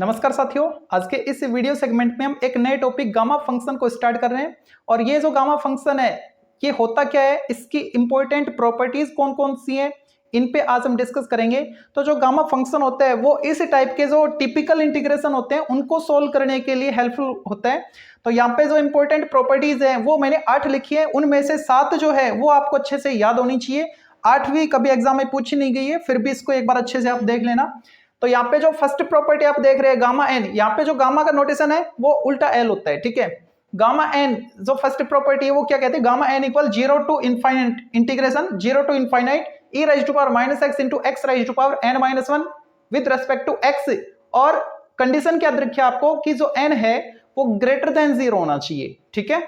नमस्कार साथियों, आज के इस वीडियो सेगमेंट में हम एक नए टॉपिक गामा फंक्शन को स्टार्ट कर रहे हैं। और ये जो गामा फंक्शन है ये होता क्या है, इसकी इंपॉर्टेंट प्रॉपर्टीज कौन कौन सी हैं, इन पे आज हम डिस्कस करेंगे। तो जो गामा फंक्शन होता है वो इस टाइप के जो टिपिकल इंटीग्रेशन होते हैं उनको सोल्व करने के लिए हेल्पफुल होता है। तो यहाँ पे जो इंपॉर्टेंट प्रॉपर्टीज है वो मैंने 8 लिखी है, उनमें से 7 जो है वो आपको अच्छे से याद होनी चाहिए। 8वीं कभी एग्जाम में पूछी नहीं गई है, फिर भी इसको एक बार अच्छे से आप देख लेना। तो यहाँ पे जो फर्स्ट प्रॉपर्टी आप देख रहे हैं गामा एन, यहाँ पे जो गामा का नोटेशन है वो उल्टा एल होता है, ठीक है। गामा एन जो फर्स्ट प्रॉपर्टी है वो क्या कहते हैं, gamma N equal 0 to infinite integration 0 to infinite e raise to power minus X into X raise to power n minus 1 with respect to X. और कंडीशन क्या रखी है आपको कि जो n है वो ग्रेटर देन 0 होना चाहिए, ठीक है।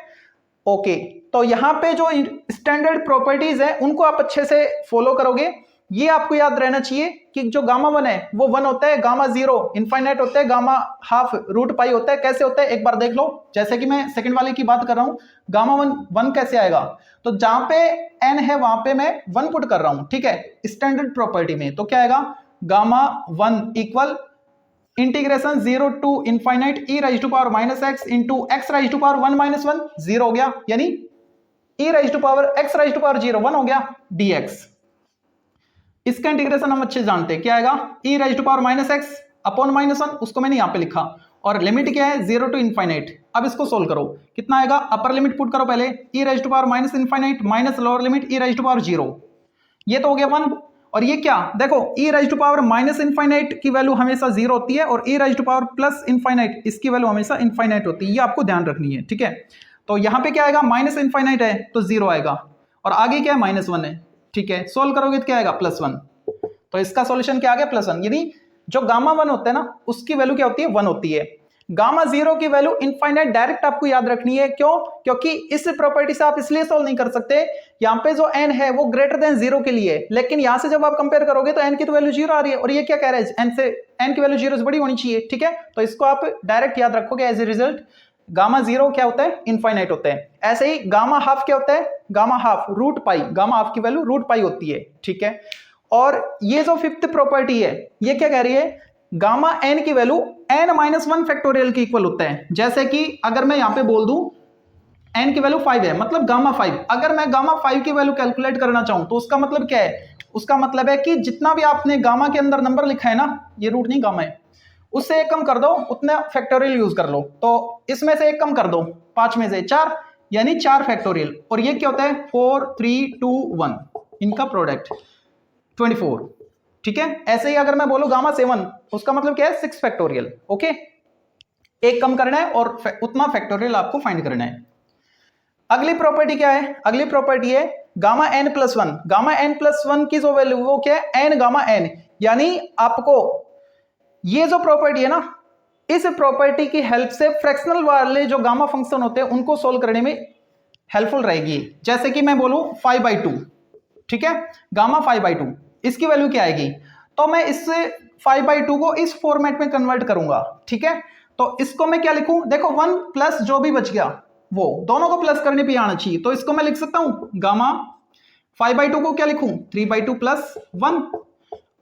ओके, तो यहाँ पे जो स्टैंडर्ड प्रॉपर्टीज है उनको आप अच्छे से फॉलो करोगे। ये आपको याद रहना चाहिए कि जो गामा 1 है वो 1 होता है, गामा 0 इनफाइनाइट होता है, गामा हाफ रूट पाई होता है। कैसे होता है एक बार देख लो, जैसे कि मैं सेकंड वाले की बात कर रहा हूं, गामा 1 कैसे आएगा, तो जहां पे n है वहां पे मैं 1 पुट कर रहा हूं, ठीक है, स्टैंडर्ड प्रॉपर्टी में। तो क्या आएगा, gamma 1 equal integration 0 to infinite e raise to power minus X into X raise to power 1 minus 1, 0 हो गया, यानी e raise to power x raise to power 0 1 हो गया dx। इसका इंटीग्रेशन हम अच्छे जानते हैं, क्या आएगा, e raise to power minus X upon minus 1, उसको मैंने यहां पे लिखा, और लिमिट क्या है 0 टू इनफाइनाइट। अब इसको सोल्व करो, कितना आएगा, अपर लिमिट पुट करो पहले, e raise to power minus infinite minus lower limit e raise to power 0, ये तो हो गया 1। और ये क्या, देखो e raise to power minus infinite की वैल्यू हमेशा 0 होती है, और e raise to power plus infinite इसकी वैल्यू हमेशा इनफाइनाइट होती है, ये आपको ध्यान रखनी है, ठीक है। तो यहां पे क्या आएगा, माइनस इनफाइनाइट है तो 0 आएगा, और आगे क्या है माइनस 1 है, ठीक है। सोल्व करोगे तो क्या आएगा +1, तो इसका सॉल्यूशन क्या आ गया +1। यानी जो गामा 1 होता है ना उसकी वैल्यू क्या होती है, 1 होती है। गामा 0 की वैल्यू इनफाइनाइट डायरेक्ट आपको याद रखनी है, क्यों, क्योंकि इस प्रॉपर्टी से आप इसलिए सोल्व नहीं कर सकते, यहां पे जो n है वो ग्रेटर देन 0 के लिए, लेकिन यहां से जब आप कंपेयर करोगे तो n की तो वैल्यू 0 आ रही है, और ये क्या कह रहा है, n की वैल्यू 0 से बड़ी होनी चाहिए, ठीक है। तो इसको आप डायरेक्ट याद रखोगे, एज ए रिजल्ट गामा 0 क्या होता है, इनफाइनाइट होता है। ऐसे ही गामा हाफ क्या होता है, gamma half root pi, gamma half की वैल्यू रूट पाई होती है, ठीक है। और ये जो फिफ्थ प्रॉपर्टी है ये क्या कह रही है, गामा n की वैल्यू n माइनस 1 फैक्टोरियल के इक्वल होता है। जैसे कि अगर मैं यहां पे बोल दूं n की वैल्यू 5 है, मतलब गामा 5, अगर मैं गामा 5 की वैल्यू कैलकुलेट करना चाहूं तो उसका मतलब क्या है, उसका मतलब है कि जितना भी आपने गामा के अंदर नंबर लिखा है ना, ये रूट नहीं गामा है, उससे एक कम कर दो, उतना फैक्टोरियल यूज कर लो। तो इसमें से एक कम कर दो, 5 में से 4, यानी 4 फैक्टोरियल। और ये क्या होता है 4 3 2 1, इनका प्रोडक्ट 24, ठीक है। ऐसे ही अगर मैं बोलूं गामा 7, उसका मतलब क्या है 6 फैक्टोरियल, ओके। एक कम करना है और उतना फैक्टोरियल आपको फाइंड करना है। अगली प्रॉपर्टी क्या है, अगली प्रॉपर्टी है gamma n plus 1। Gamma n plus 1 की जो वैल्यू वो क्या है, n गामा n, यानी आपको ये जो प्रॉपर्टी है ना, इस प्रॉपर्टी की हेल्प से फ्रैक्शनल वाले जो गामा फंक्शन होते हैं उनको सोल्व करने में हेल्पफुल रहेगी। जैसे कि मैं बोलूं 5/2, ठीक है, गामा 5/2, इसकी वैल्यू क्या आएगी, तो मैं इससे 5/2 को इस फॉर्मेट में कन्वर्ट करूंगा, ठीक है। तो इसको मैं क्या लिखूं, देखो 1 प्लस जो भी बच गया वो दोनों को प्लस करने पे आना चाहिए, तो इसको मैं लिख सकता हूं गामा 5/2 को क्या लिखूं 3/2 प्लस 1।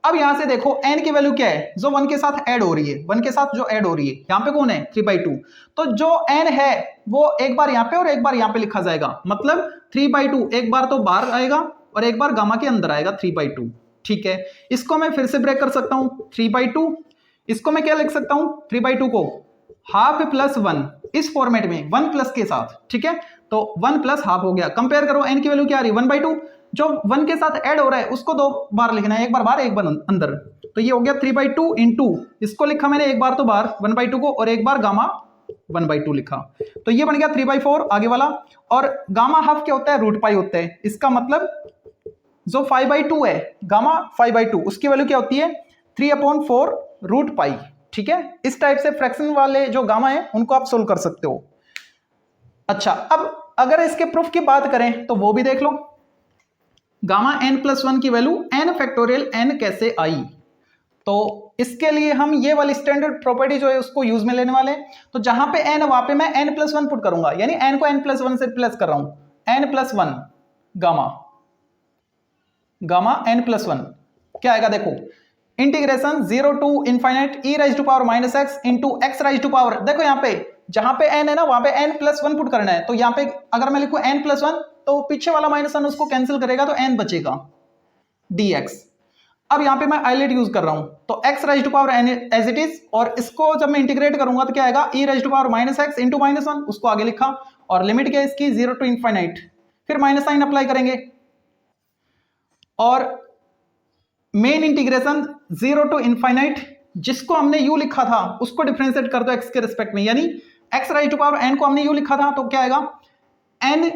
अब यहां से देखो n की वैल्यू क्या है, जो 1 के साथ ऐड हो रही है, 1 के साथ जो ऐड हो रही है, यहां पे कौन है 3/2, तो जो n है वो एक बार यहां पे और एक बार यहां पे लिखा जाएगा, मतलब 3/2 एक बार तो बाहर आएगा और एक बार गामा के अंदर आएगा 3/2, ठीक है। इसको मैं फिर से ब्रेक कर सकता हूं 3/2, इसको मैं क्या लिख सकता हूं 3/2 को हाफ प्लस 1 इस फॉर्मेट में 1 प्लस के साथ, ठीक है। तो 1 प्लस हाफ हो गया। कंपेयर करो n की वैल्यू क्या आ रही है 1/2, जो 1 के साथ ऐड हो रहा है उसको 2 बार लिखना है, एक बार बाहर एक बार अंदर, तो ये हो गया 3/2 इंटू, इसको लिखा मैंने एक बार तो बाहर 1/2 को, और एक बार गामा 1/2 लिखा, तो ये बन गया 3/4 आगे वाला। और गामा हाफ क्या होता है, रूट पाई होता है, इसका मतलब जो 5/2 है गामा 5/2 उसकी वैल्यू क्या होती है 3/4 रूट पाई, ठीक है। इस टाइप से फ्रैक्शन वाले जो गामा है उनको आप सोल्व कर सकते हो। अच्छा, अब अगर इसके प्रूफ की बात करें तो वो भी देख लो, गामा n प्लस 1 की वैल्यू n फैक्टोरियल n कैसे आई, तो इसके लिए हम ये वाली स्टैंडर्ड प्रॉपर्टी जो है उसको यूज में लेने वाले हैं। तो जहां पे n वहां पे मैं n प्लस 1 पुट करूंगा, यानी n को n प्लस 1 से प्लस कर रहा हूं, n plus 1 gamma, gamma n plus 1 क्या आएगा, देखो integration 0 to infinite e raise to power minus X into X raise to power, देखो यहाँ पे जहां पे n है ना वहां पे n+1 पुट करना है, तो यहाँ पे अगर मैं लिखूं n+1 तो पीछे वाला -1 उसको कैंसिल करेगा तो n बचेगा dx। अब यहाँ पे मैं आइलेट यूज कर रहा हूं तो x raise to power n as it is, और इसको जब मैं इंटीग्रेट करूंगा तो क्या आएगा e raise to power minus X into -1, उसको आगे लिखा, और लिमिट क्या है इसकी 0 टू इनफाइनाइट, फिर माइनस साइन अप्लाई करेंगे, और मेन इंटीग्रेशन 0 टू इनफाइनाइट जिसको हमने u लिखा था उसको डिफरेंशिएट कर दो x के रिस्पेक्ट में, यानी x raise to power n को हमने u लिखा था तो क्या आएगा n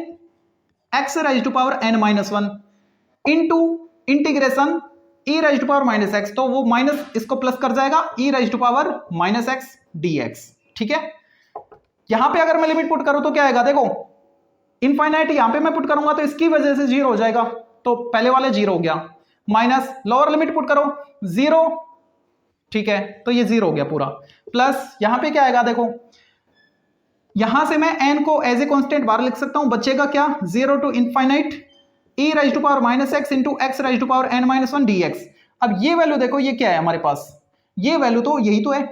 x raise to power n-1 into integration e raise to power minus X, तो वो माइनस इसको प्लस कर जाएगा e raise to power minus X dx। ठीक है, यहां पे अगर मैं लिमिट पुट करूं तो क्या आएगा, देखो इनफाइनाइट यहां पे मैं पुट करूंगा तो इसकी वजह से 0 हो जाएगा, तो पहले वाले 0 हो गया, माइनस लोअर लिमिट पुट करो 0, ठीक है तो ये 0 हो गया पूरा, प्लस यहां पे क्या आएगा, देखो यहां से मैं n को एज ए कांस्टेंट बाहर लिख सकता हूं, बचेगा क्या 0 to infinite e raise to power minus X into X raise to power n-1 dx। अब ये वैल्यू देखो ये क्या है हमारे पास, ये वैल्यू तो यही तो है,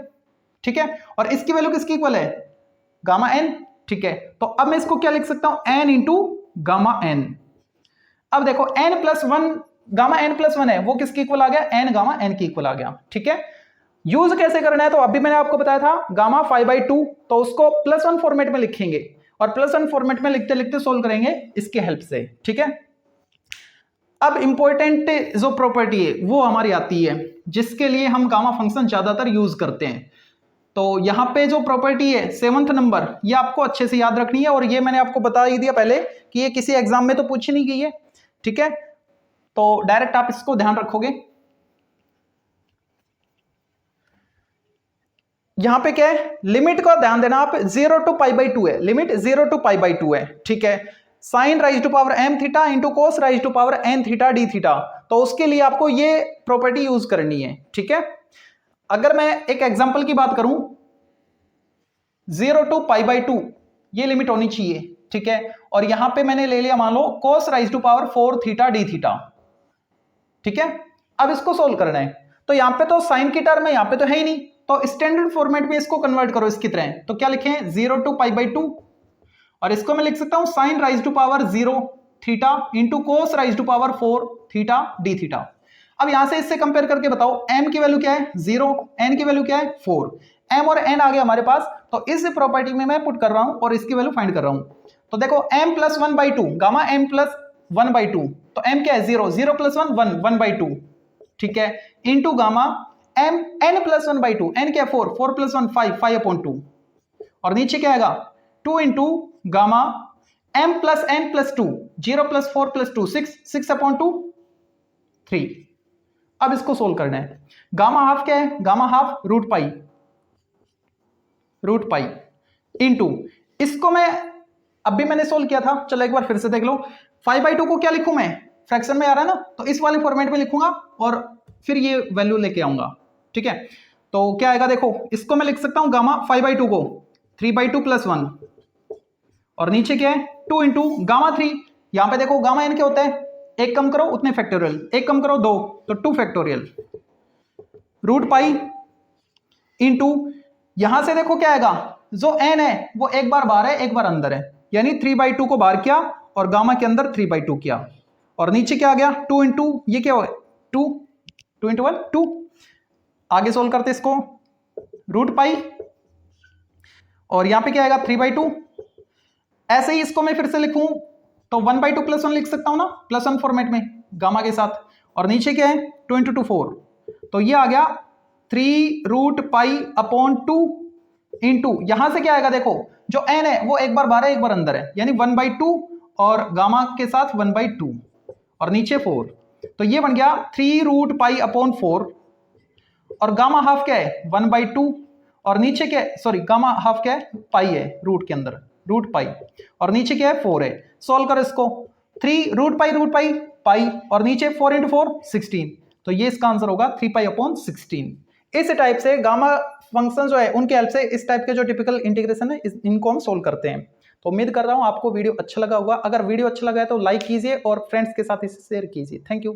ठीक है, और इसकी वैल्यू किसकी इक्वल है गामा n, ठीक है, तो अब मैं इसको क्या लिख सकता हूं n इंटू गामा n। अब देखो n+1 गामा n+1 है वो किसकी इक्वल आ गया, n गामा n की इक्वल आ गया, ठीक है। यूज कैसे करना है तो अभी मैंने आपको बताया था गामा 5/2, तो उसको +1 फॉर्मेट में लिखेंगे और +1 फॉर्मेट में लिखते लिखते सोल्व करेंगे इसके हेल्प से, ठीक है। अब इंपॉर्टेंट जो प्रॉपर्टी है वो हमारी आती है जिसके लिए हम गामा फंक्शन ज्यादातर यूज करते हैं, तो यहां पे जो प्रॉपर्टी है 7th नंबर, ये आपको अच्छे से याद रखनी है, और ये मैंने आपको बता ही दिया पहले कि ये किसी एग्जाम में तो पूछी नहीं गई है, ठीक है, तो डायरेक्ट आप इसको ध्यान रखोगे। यहां पे क्या है, लिमिट को ध्यान देना आप, 0 टू π/2 है, लिमिट 0 टू π/2 है, ठीक है, sine raise to power m theta into cos raise to power n theta D theta, तो उसके लिए आपको ये प्रॉपर्टी यूज करनी है, ठीक है। अगर मैं एक एग्जांपल की बात करूं 0 टू π/2 ये लिमिट होनी चाहिए, ठीक है, और यहां पे मैंने ले लिया मान लो cos raise to power 4 theta D theta, ठीक है। अब इसको सोल्व करना है तो यहां पे तो साइन की टर्म है, यहां पे तो है ही नहीं, तो स्टैंडर्ड फॉर्मेट में इसको कन्वर्ट करो इसकी तरह, तो क्या लिखें 0 टू π/2, और इसको मैं लिख सकता हूं sine raise to power 0 theta into cos raise to power 4 theta D theta. अब यहां से इससे कंपेयर करके बताओ m की वैल्यू क्या है 0, n की वैल्यू क्या है 4, m और n आ गया हमारे पास, तो इस प्रॉपर्टी में मैं पुट कर रहा हूं और इसकी वैल्यू फाइंड कर रहा हूं, तो देखो m+1/2 गामा m+1/2, तो m क्या है 0, 0+1 1 1/2, ठीक है, into gamma m n+1/2, n क्या है 4, 4+1 5 5/2, और नीचे क्या आएगा 2 इंटू गामा m+n+2 0+4+2 6 6/2 3। अब इसको सोल्व करना है, गामा हाफ क्या है, gamma half root pi into, इसको मैं अभी मैंने सोल्व किया था, चलो एक बार फिर से देख लो, 5/2 को क्या लिखूं मैं, फ्रैक्शन में आ रहा है ना, तो इस वाले फॉर्मेट में लिखूंगा और फिर ये वैल्यू लेके आऊंगा, ठीक है, तो क्या आएगा देखो, इसको मैं लिख सकता हूं गामा 5/2 को 3/2 + 1, और नीचे क्या है 2 इंटू गामा 3, यहां पे देखो गामा n क्या होता है, एक कम करो उतने फैक्टोरियल, एक कम करो 2 तो 2 फैक्टोरियल रूट पाई इंटू, यहां से देखो क्या आएगा, जो n है वो एक बार बाहर है एक बार अंदर है, यानी 3/2 को बाहर किया और गामा के अंदर 3/2 किया, और नीचे क्या आ गया 2 इंटू ये क्या हो 2 इंटू 1 2, आगे सोल्व करते इसको रूट पाई, और यहां पे क्या आएगा 3/2, ऐसे ही इसको मैं फिर से लिखूं तो 1/2 + 1 लिख सकता हूं ना, +1 फॉर्मेट में गामा के साथ, और नीचे क्या है 2 इंटू 2 4, तो ये आ गया 3√π/2 इंटू, यहां से क्या आएगा देखो जो n है वो एक बार बाहर है एक बार अंदर है, यानी 1/2 और गामा के साथ 1/2 और नीचे 4, तो ये बन गया 3√π/4, और गामा हाफ क्या है 1/2, और नीचे क्या है, सॉरी गामा हाफ क्या है पाई है रूट के अंदर रूट पाई, और नीचे क्या है 4 है, सोल्व करो इसको 3√π पाई और नीचे 4 इंटू 4 16, तो ये इसका आंसर होगा 3π/16। इस टाइप से गामा फंक्शन जो है उनके हेल्प से इस टाइप के जो टिपिकल इंटीग्रेशन है इनको हम सोल्व करते हैं। तो उम्मीद कर रहा हूं आपको वीडियो अच्छा लगा होगा, अगर वीडियो अच्छा लगा है तो लाइक कीजिए और फ्रेंड्स के साथ इसे शेयर कीजिए। Thank you.